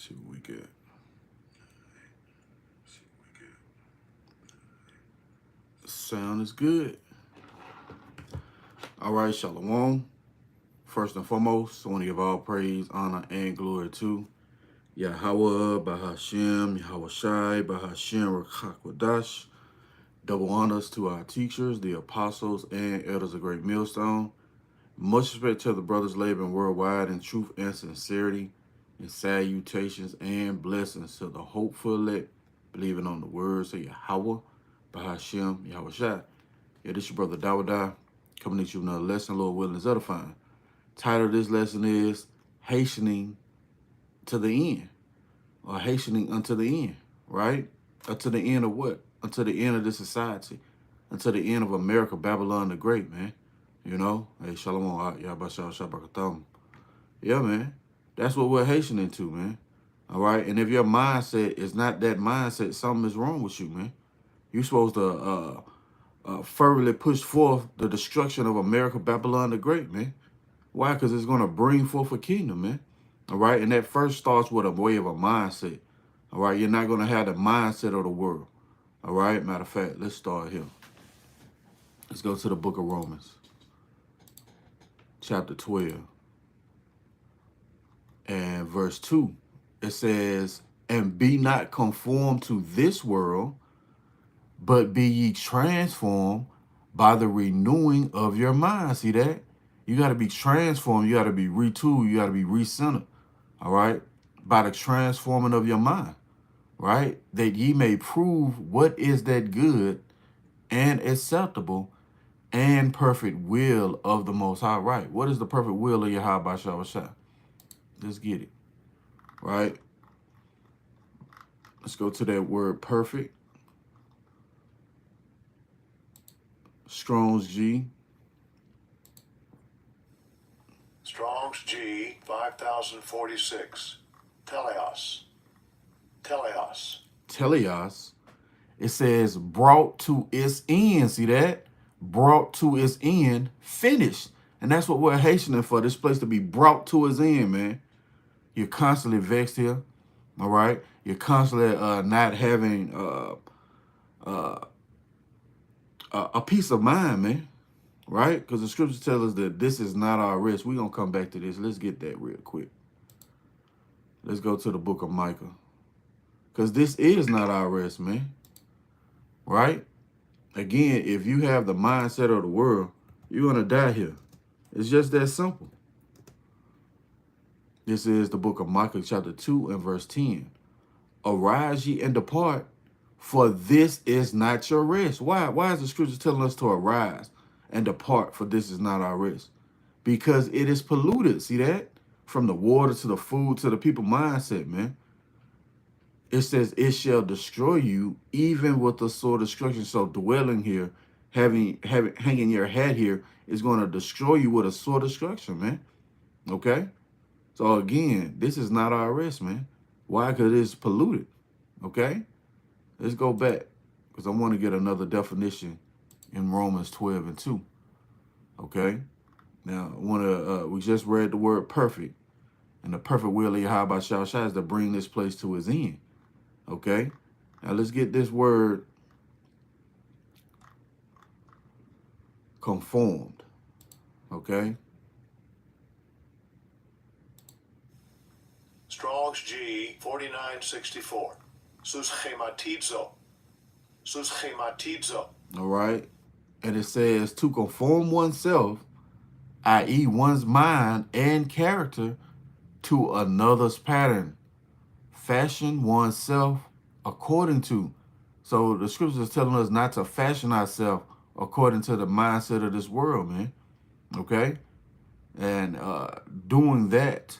See what we get. The sound is good. All right, Shalom. First and foremost, I want to give all praise, honor, and glory to Yahawah, bahasham, Yahawashi, bahasham, Rawchaa Qadash. Double honors to our teachers, the apostles, and elders of Great Millstone. Much respect to the brothers laboring worldwide in truth and sincerity, and salutations and blessings to the hopeful elect, believing on the words of Yahawah, bahasham, Yahawashi. Yeah, this your brother Dawada, coming at you with another lesson, Lord willing, is edifying. Title of this lesson is Hastening to the End, or Hastening Unto the End, right? Unto the end of what? Unto the end of this society, until the end of America, Babylon the Great, man. You know, hey, Shalom, Yahawah. Yeah, man. That's what we're hastening to, man. All right. And if your mindset is not that mindset, something is wrong with you, man. You're supposed to fervently push forth the destruction of America, Babylon the Great, man. Why? Because it's going to bring forth a kingdom, man. All right. And that first starts with a way of a mindset. All right. You're not going to have the mindset of the world. All right. Matter of fact, let's start here. Let's go to the book of Romans, chapter 12, and verse 2. It says, and be not conformed to this world, but be ye transformed by the renewing of your mind. See that? You got to be transformed. You got to be retooled. You got to be recentered. All right? By the transforming of your mind. Right? That ye may prove what is that good and acceptable and perfect will of the Most High. Right? What is the perfect will of Yahawashi? Let's get it. Right? Let's go to that word perfect. Strong's G. Strong's G 5046. Teleos. Teleos. Teleos. It says brought to its end. See that? Brought to its end, finished. And that's what we're hastening for, this place to be brought to its end, man. You're constantly vexed here. All right? You're constantly not having a peace of mind, man. Right? Because the scriptures tell us that this is not our rest. We're going to come back to this. Let's get that real quick. Let's go to the book of Micah. Because this is not our rest, man. Right? Again, if you have the mindset of the world, you're going to die here. It's just that simple. This is the book of Micah, chapter 2 and verse 10. Arise ye and depart, for this is not your rest. Why? Why is the scripture telling us to arise and depart, for this is not our rest? Because it is polluted. See that? From the water to the food to the people mindset, man. It says it shall destroy you even with the sword of destruction. So dwelling here, hanging your head here is going to destroy you with a sword of destruction, man. Okay? So again, this is not our rest, man. Why? Because it's polluted. Okay? Let's go back, because I want to get another definition in Romans 12 and 2. Okay? Now, I want to, we just read the word perfect. And the perfect will of Yahawashi is to bring this place to its end. Okay? Now, let's get this word conformed. Okay? Strong's G 4964. Suschematizo. Suschematizo. All right? And it says to conform oneself, i.e. one's mind and character, to another's pattern. Fashion oneself according to. So the scriptures is telling us not to fashion ourselves according to the mindset of this world, man. Okay? And doing that,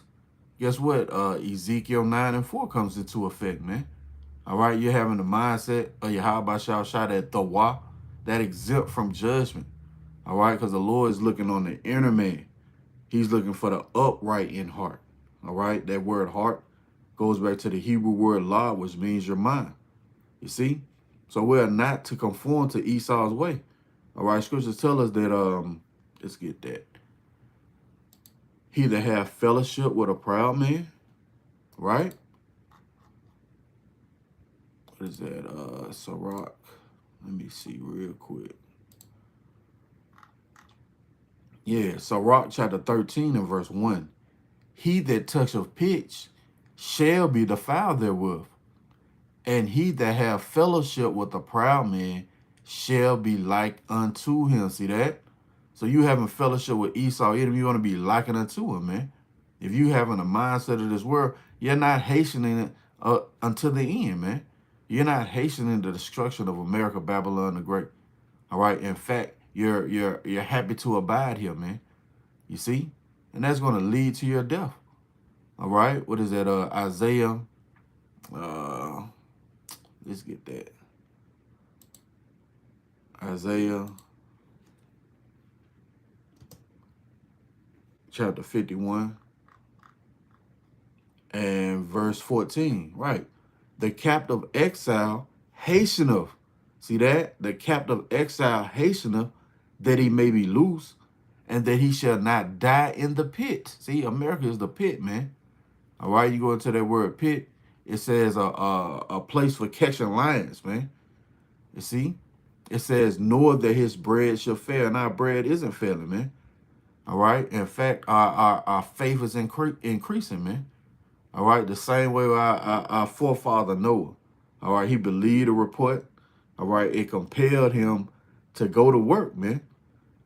guess what? Ezekiel 9 and 4 comes into effect, man. All right? You're having the mindset of Yahawashi, that Thawa, that exempt from judgment. All right? Because the Lord is looking on the inner man. He's looking for the upright in heart. All right? That word heart goes back to the Hebrew word la, which means your mind. You see? So we are not to conform to Esau's way. All right? Scriptures tell us that, let's get that. He that have fellowship with a proud man, right? what is that? Sirach. Let me see real quick. Yeah, Sirach chapter 13 and verse 1. He that toucheth pitch shall be defiled therewith, and he that have fellowship with a proud man shall be like unto him. See that? So you having fellowship with Esau, you want to be likened unto him, man. If you having a mindset of this world, you're not hastening it until the end, man. You're not hastening the destruction of America, Babylon the Great. All right. In fact, you're happy to abide here, man. You see? And that's going to lead to your death. All right. What is that? Isaiah. Let's get that. Isaiah chapter 51 and verse 14. Right. The captive exile hasteneth. See that? The captive exile hasteneth that he may be loose, and that he shall not die in the pit. See, America is the pit, man. All right, you go into that word pit, it says a place for catching lions, man. You see? It says, nor that his bread shall fail. And our bread isn't failing, man. All right? In fact, our faith is increasing, man. All right? The same way our forefather Noah. All right? He believed a report. All right? It compelled him to go to work, man.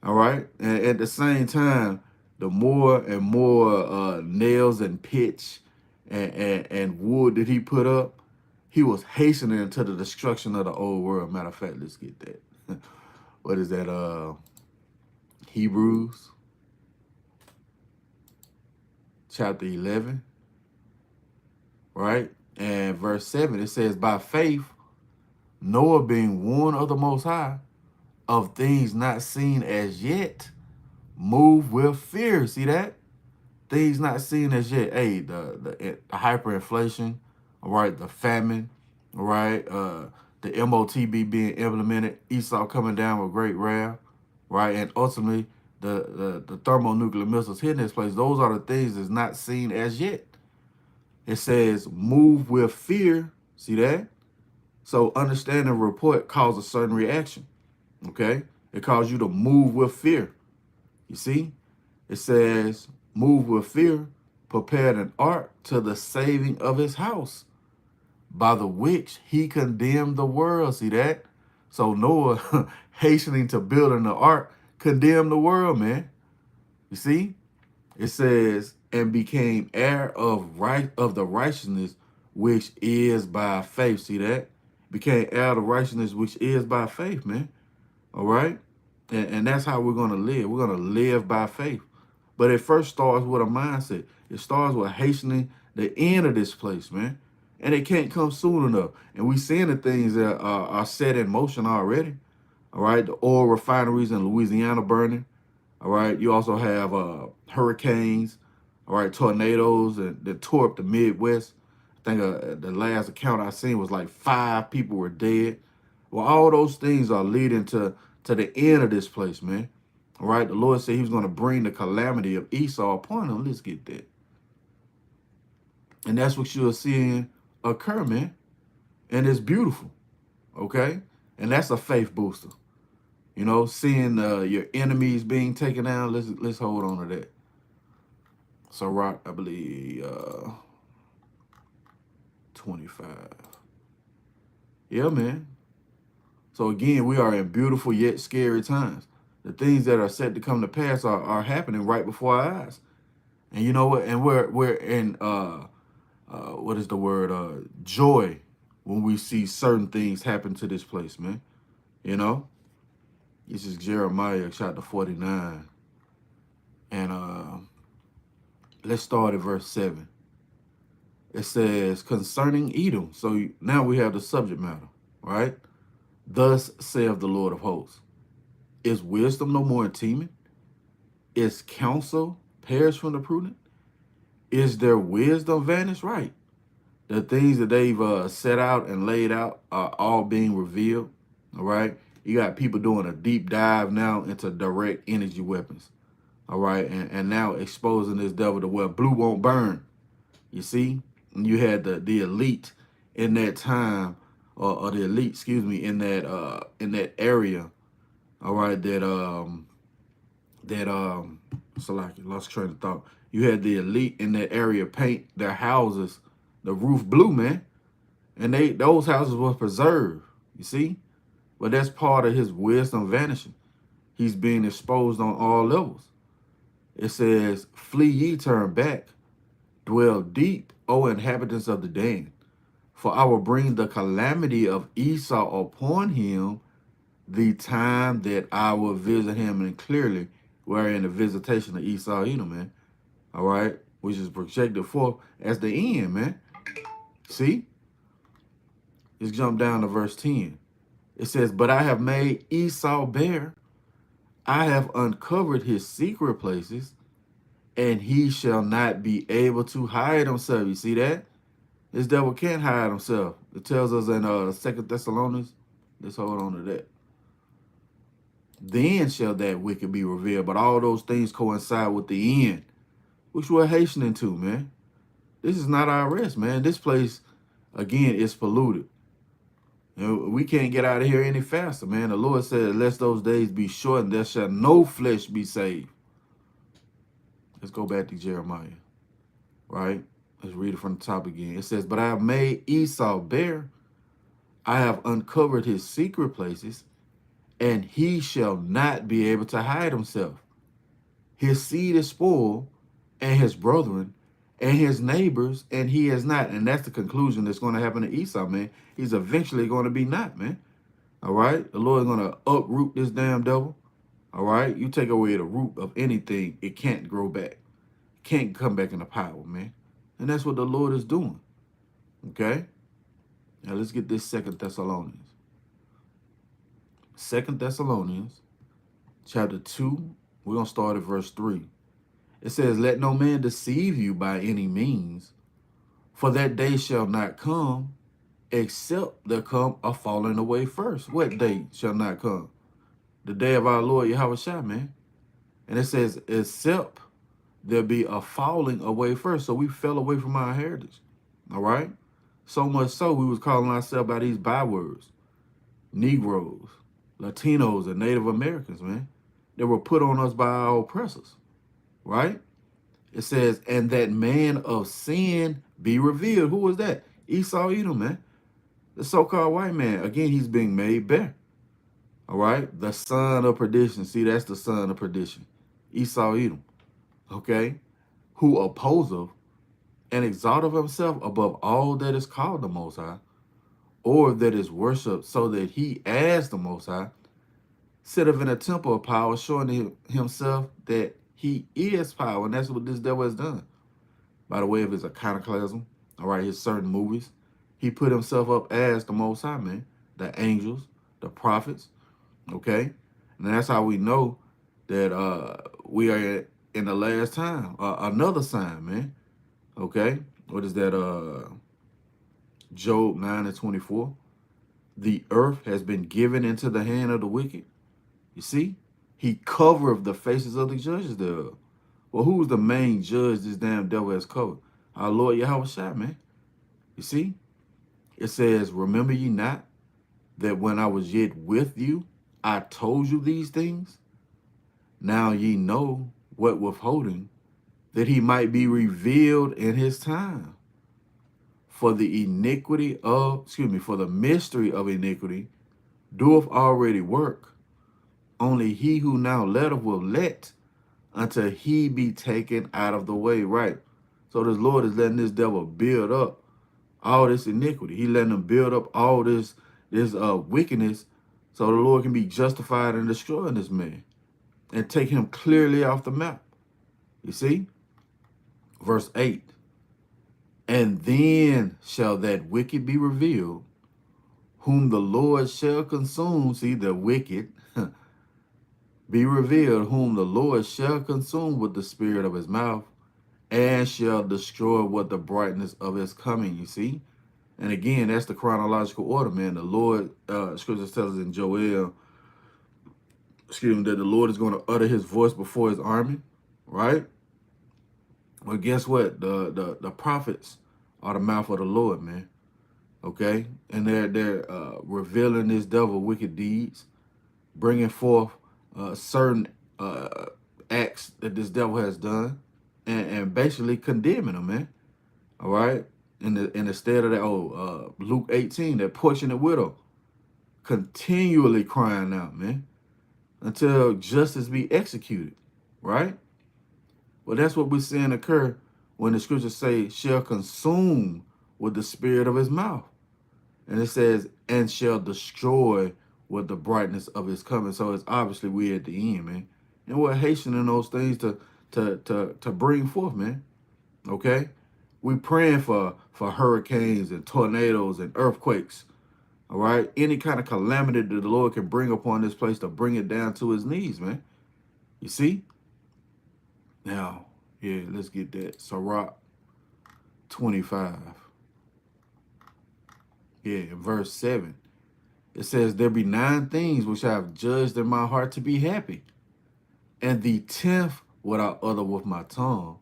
All right? And at the same time, the more and more nails and pitch and wood that he put up, he was hastening to the destruction of the old world. Matter of fact, let's get that. What is that? Hebrews chapter 11, right? And verse 7, it says, by faith, Noah being warned of the Most High, of things not seen as yet, moved with fear. See that? Things not seen as yet. Hey, the hyperinflation, all right, the famine, all right, the MOTB being implemented, Esau coming down with great wrath, right, and ultimately the thermonuclear missiles hitting this place. Those are the things that's not seen as yet. It says move with fear. See that? So understanding a report causes a certain reaction. Okay, it causes you to move with fear. You see, it says move with fear, prepared an ark to the saving of his house, by the which he condemned the world. See that? So Noah, hastening to building the ark, condemned the world, man. You see? It says, and became heir of the righteousness which is by faith. See that? Became heir of the righteousness which is by faith, man. All right? And that's how we're going to live. We're going to live by faith. But it first starts with a mindset. It starts with hastening the end of this place, man. And it can't come soon enough. And we seeing the things that are set in motion already. All right. The oil refineries in Louisiana burning. All right. You also have hurricanes. All right. Tornadoes that tore up the Midwest. I think the last account I seen was like 5 people were dead. Well, all those things are leading to the end of this place, man. All right. The Lord said he was going to bring the calamity of Esau upon him. Let's get that. And that's what you're seeing occur, man. And it's beautiful. Okay. And that's a faith booster. You know, seeing your enemies being taken down. Let's hold on to that. So, Rock, I believe 25. Yeah, man. So again, we are in beautiful yet scary times. The things that are set to come to pass are happening right before our eyes. And you know what? And we're in what is the word? Joy when we see certain things happen to this place, man. You know? This is Jeremiah chapter 49. And let's start at verse 7. It says, concerning Edom. So now we have the subject matter, right? Thus saith the Lord of hosts, is wisdom no more in teeming? Is counsel perished from the prudent? Is their wisdom vanished? Right. The things that they've set out and laid out are all being revealed. All right. You got people doing a deep dive now into direct energy weapons. All right. And now exposing this devil to where blue won't burn. You see? And you had the elite in that time, or the elite, excuse me, in that area. All right, Salaki, lost train of thought. You had the elite in that area paint their houses, the roof blue, man, and those houses were preserved. You see, but that's part of his wisdom vanishing. He's being exposed on all levels. It says, "Flee ye, turn back, dwell deep, O inhabitants of the Dan. For I will bring the calamity of Esau upon him, the time that I will visit him." And clearly, we're in the visitation of Esau, man. All right, which is projected forth as the end, man. See? Let's jump down to verse 10. It says, "But I have made Esau bare. I have uncovered his secret places, and he shall not be able to hide himself." You see that? This devil can't hide himself. It tells us in 2 Thessalonians. Let's hold on to that. "Then shall that wicked be revealed." But all those things coincide with the end, which we're hastening to, man. This is not our rest, man. This place, again, is polluted. We can't get out of here any faster, man. The Lord said, "Lest those days be shortened, there shall no flesh be saved." Let's go back to Jeremiah, right? Let's read it from the top again. It says, "But I have made Esau bare. I have uncovered his secret places, and he shall not be able to hide himself. His seed is spoiled, and his brethren, and his neighbors, and he is not." And that's the conclusion that's going to happen to Esau, man. He's eventually going to be not, man. All right? The Lord is going to uproot this damn devil. All right? You take away the root of anything, it can't grow back. It can't come back into power, man. And that's what the Lord is doing. Okay? Now let's get this 2 Thessalonians. 2 Thessalonians, chapter 2. We're going to start at verse 3. It says, "Let no man deceive you by any means, for that day shall not come, except there come a falling away first." What day shall not come? The day of our Lord Yahawashi, man. And it says, "Except there be a falling away first." So we fell away from our heritage. All right? So much so, we was calling ourselves by these bywords. Negroes, Latinos, and Native Americans, man. They were put on us by our oppressors. Right? It says, "And that man of sin be revealed." Who was that? Esau Edom, man. The so-called white man. Again, he's being made bare. All right? The son of perdition. See, that's the son of perdition. Esau Edom. Okay? "Who opposeth and exalteth himself above all that is called the Most High, or that is worshipped, so that he, as the Most High, sitteth in a temple of power, showing himself that he is power." And that's what this devil has done. By the way of his iconoclasm, all right, his certain movies, he put himself up as the Most High, man. The angels, the prophets, okay? And that's how we know that we are in the last time. Another sign, man, okay? What is that? Job 9:24. "The earth has been given into the hand of the wicked." You see? "He covereth the faces of the judges thereof." Well, who's the main judge this damn devil has covered? Our Lord Yahawashi, man. You see? It says, "Remember ye not that when I was yet with you, I told you these things? Now ye know what withholding, that he might be revealed in his time. For the mystery of iniquity doeth already work. Only he who now letteth will let until he be taken out of the way." Right? So this Lord is letting this devil build up all this iniquity. He letting him build up all this wickedness, so the Lord can be justified in destroying this man and take him clearly off the map. You see? Verse 8. "And then shall that wicked be revealed, whom the Lord shall consume." See, the wicked be revealed, whom the Lord shall consume with the spirit of his mouth, and shall destroy with the brightness of his coming. You see? And again, that's the chronological order, man. The Lord, scripture tells us in Joel, that the Lord is going to utter his voice before his army, right? Well, guess what? The prophets are the mouth of the Lord, man. Okay, and they're revealing this devil wicked deeds, bringing forth certain acts that this devil has done, and basically condemning them, man. All right, in the stead of that Luke 18, that portionate widow continually crying out, man, until justice be executed, right? Well, that's what we're seeing occur when the scriptures say shall consume with the spirit of his mouth. And it says, and shall destroy with the brightness of his coming. So it's obviously we at the end, man. And we're hastening those things to bring forth, man. Okay? We praying for hurricanes and tornadoes and earthquakes. All right? Any kind of calamity that the Lord can bring upon this place to bring it down to his knees, man. You see? Now, yeah, let's get that. Sirach 25. Yeah, verse 7. It says, there be 9 things which I have judged in my heart to be happy, and the 10th would I utter with my tongue.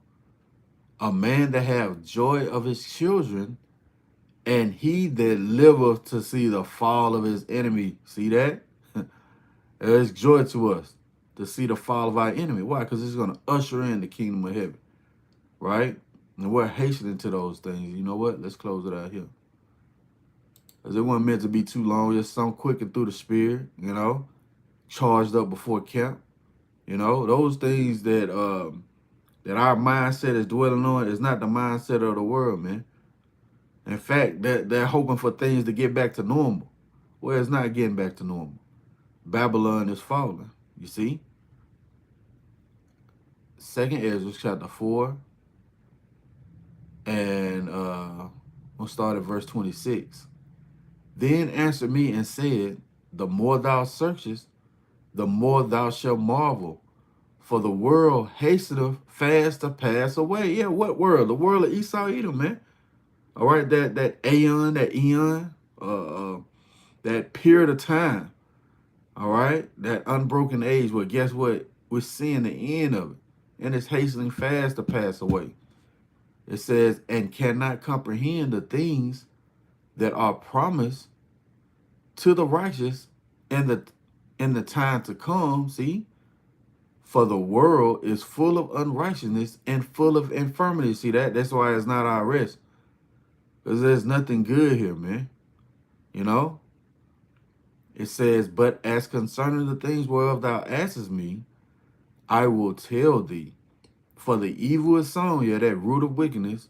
A man that have joy of his children, and he that liveth to see the fall of his enemy. See that? There's joy to us to see the fall of our enemy. Why? Because it's going to usher in the kingdom of heaven, right? And we're hastening to those things. You know what? Let's close it out here. Because it wasn't meant to be too long. Just some quick and through the spirit, you know, charged up before camp. You know, those things that that our mindset is dwelling on is not the mindset of the world, man. In fact, they're hoping for things to get back to normal. Well, it's not getting back to normal. Babylon is falling, you see? 2nd Ezra chapter 4, and we'll start at verse 26. Then answered me and said, the more thou searchest, the more thou shalt marvel. For the world hasteneth fast to pass away. Yeah, what world? The world of Esau Edom, man. All right, that aeon, that eon, that period of time. All right, that unbroken age. Well, guess what? We're seeing the end of it, and it's hastening fast to pass away. It says, and cannot comprehend the things that are promised to the righteous in the time to come. See, for the world is full of unrighteousness and full of infirmity. See that? That's why it's not our rest, because there's nothing good here, man. You know. It says, but as concerning the things whereof thou askest me, I will tell thee. For the evil is sown, yeah, that root of wickedness,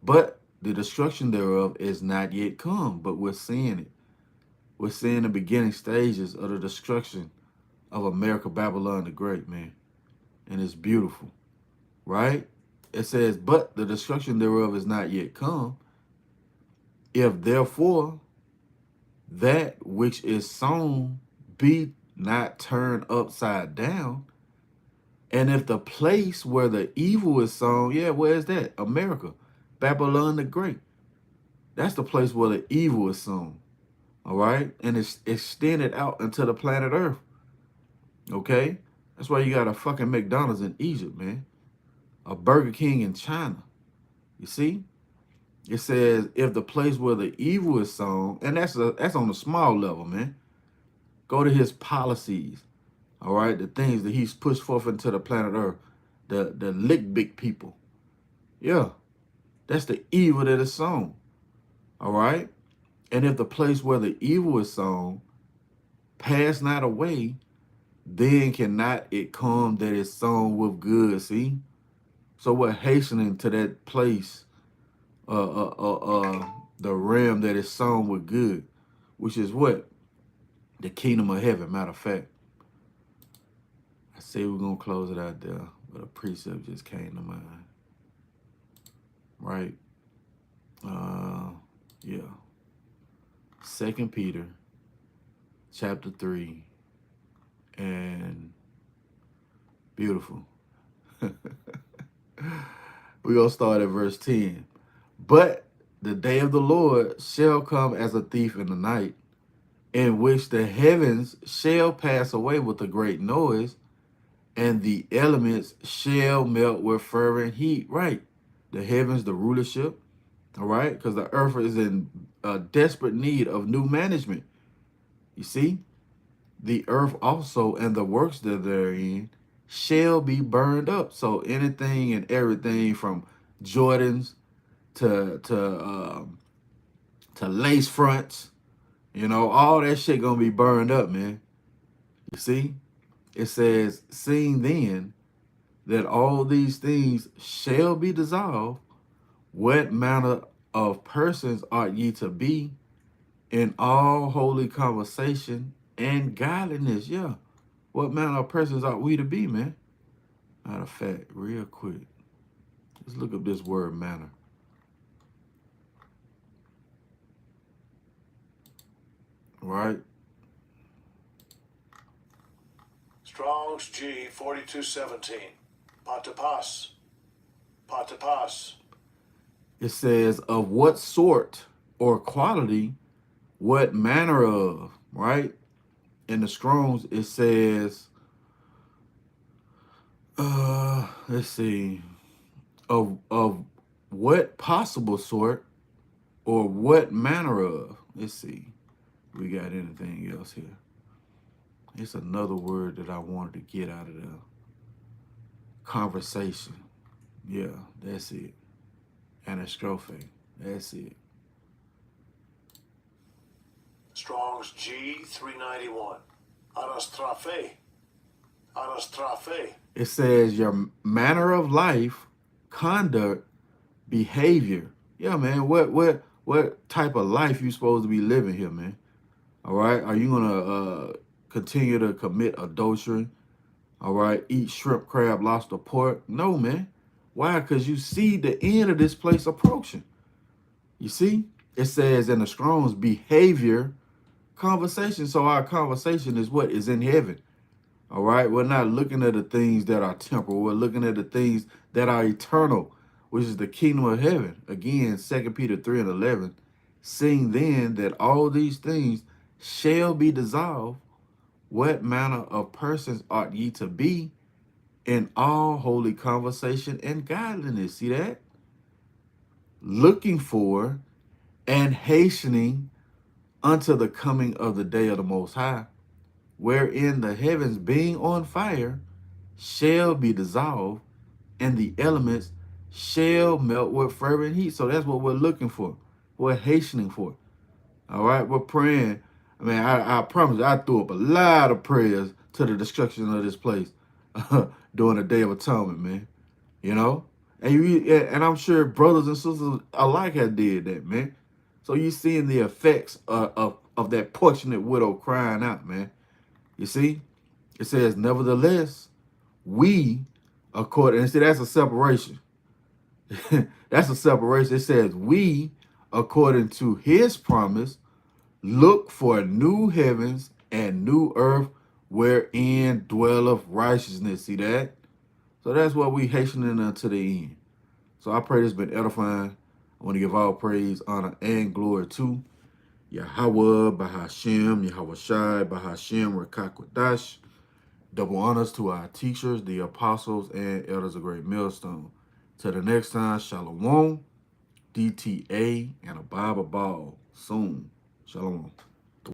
but the destruction thereof is not yet come. But we're seeing it. We're seeing the beginning stages of the destruction of America, Babylon the Great, man. And it's beautiful, right? It says, but the destruction thereof is not yet come. If therefore that which is sown be not turned upside down, and if the place where the evil is sown, yeah, where is that? America, Babylon the Great. That's the place where the evil is sown. All right? And it's extended out into the planet Earth. Okay? That's why you got a fucking McDonald's in Egypt, man. A Burger King in China. You see? It says, if the place where the evil is sown, and that's on a small level, man. Go to his policies. All right? The things that he's pushed forth into the planet Earth. The lick big people. Yeah. That's the evil that is sown. All right? And if the place where the evil is sown pass not away, then cannot it come that is sown with good. See? So we're hastening to that place, the realm that is sown with good, which is what? The kingdom of heaven. Matter of fact, I say we're going to close it out there, but a precept just came to mind. Right? Yeah. 2 Peter chapter 3, and beautiful. We're going to start at verse 10. But the day of the Lord shall come as a thief in the night, in which the heavens shall pass away with a great noise, and the elements shall melt with fervent heat. Right. The heavens, the rulership, All right, because the earth is in desperate need of new management. You see, the earth also and the works that they're in shall be burned up. So anything and everything from Jordans to lace fronts, you know, all that shit gonna be burned up, man. You see, it says, seeing then that all these things shall be dissolved, what manner of persons ought ye to be in all holy conversation and godliness? Yeah. What manner of persons ought we to be, man? Matter of fact, real quick, let's look up this word manner. Right? Strong's G 4217. Patapas. Patapas. It says, of what sort or quality, what manner of, right? In the Strong's, it says, let's see, of what possible sort or what manner of. Let's see, we got anything else here? It's another word that I wanted to get out of the conversation. Yeah, that's it. Anastrophe. That's it. Strong's G 391. Anastrafe. Anastrafe. It says your manner of life, conduct, behavior. Yeah, man. What type of life you supposed to be living here, man? All right. Are you gonna continue to commit adultery? All right. Eat shrimp, crab, lobster, pork? No, man. Why? Because you see the end of this place approaching. You see? It says in the Strong's behavior, conversation. So our conversation is what is in heaven. All right. We're not looking at the things that are temporal. We're looking at the things that are eternal, which is the kingdom of heaven. Again, 2 Peter 3 and 11. Seeing then that all these things shall be dissolved, what manner of persons ought ye to be in all holy conversation and godliness? See that? Looking for and hastening unto the coming of the day of the Most High, wherein the heavens being on fire shall be dissolved, and the elements shall melt with fervent heat. So that's what we're looking for. We're hastening for. All right, we're praying. I mean, I promise you, I threw up a lot of prayers to the destruction of this place during the Day of Atonement, man. You know? And I'm sure brothers and sisters alike have did that, man. So you're seeing the effects of that fortunate widow crying out, man. You see? It says, nevertheless, we, according, and see, that's a separation. That's a separation. It says, we, according to his promise, look for new heavens and new earth wherein dwelleth righteousness. See that? So that's what we hastening unto the end. So I pray this has been edifying. I want to give all praise, honor, and glory to Yahawah, bahasham, Yahawashi, bahasham, Rawchaa Qadash. Double honors to our teachers, the apostles, and elders of Great Millstone. Till the next time, Shalom, DTA, and a Bible ball soon. Shalom.